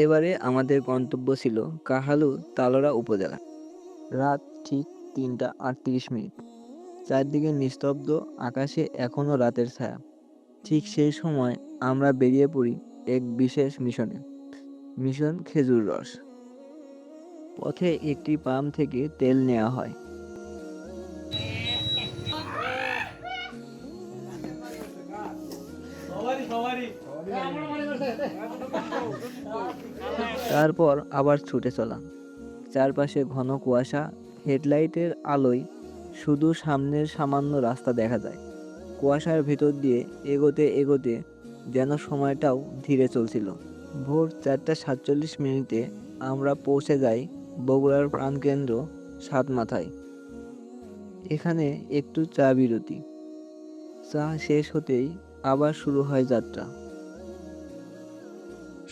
এবারে আমাদের গন্তব্য ছিল কাহালু তালোড়া উপজেলা। রাত ঠিক ৩টা ৩৮ মিনিট। চারদিকে নিস্তব্ধ, আকাশে এখনো রাতের ছায়া। ঠিক সেই সময় আমরা বেরিয়ে পড়ি এক বিশেষ মিশনে। মিশন খেজুর রস। পথে একটি পাম্প থেকে তেল নেওয়া হয়। তারপর আবার ছুটে চলা। চারপাশে ঘন কুয়াশা, হেডলাইটের আলোয় শুধু সামনের সামান্য রাস্তা দেখা যায়। কুয়াশার ভিতর দিয়ে এগোতে এগোতে যেন সময়টাও ধীরে চলছিল। ভোর ৪টা ৪৭ মিনিটে আমরা পৌঁছে যাই বগুড়ার প্রাণকেন্দ্র সাতমাথায়। এখানে একটু চা বিরতি। চা শেষ হতেই আবার শুরু হয় যাত্রা।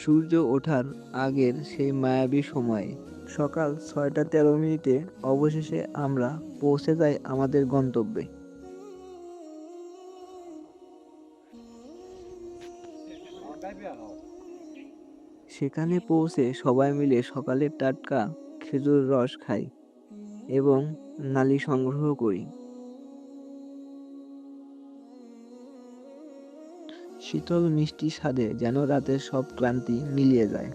সূর্য ওঠার আগের সেই মায়াবী সময়ে সকাল ৬টা ১৩ মিনিটে অবশেষে আমরা পৌঁছে যাই আমাদের গন্তব্যে। সেখানে পৌঁছে সবাই মিলে সকালের টাটকা খেজুর রস খাই এবং নালি সংগ্রহ করি। শীতল মিষ্টি স্বাদে যেন রাতের সব ক্লান্তি মিলিয়ে যায়।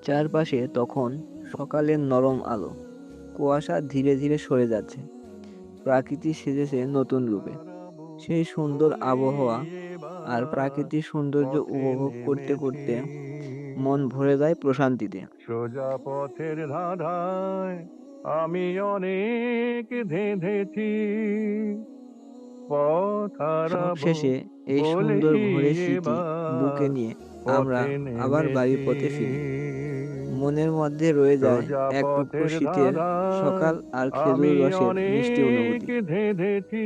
চারপাশে তখন সকালের নরম আলো। কুয়াশা ধীরে ধীরে সরে যাচ্ছে। প্রকৃতি সেজেছে নতুন রূপে। সেই সুন্দর আবহাওয়া আর প্রাকৃতিক সৌন্দর্য উপভোগ করতে করতে মন ভরে যায় প্রশান্তিতে। সোজা পথের ধাঁধায় আমি অনেক ধেঁধেছি, পথ হারাবো সবশেষে এই সুন্দর বলেই ভোরের স্মৃতি বুকে এবার নিয়ে আমরা পথে আবার বাড়ির নেমেছি। পথে ফিরি। মনের মধ্যে রয়ে যায় সোজা এক টুকরো পথের শীতের ধাঁধায় সকাল আর খেজুর আমি রসের মিষ্টি অনেক অনুভূতি। ধেঁধেছি,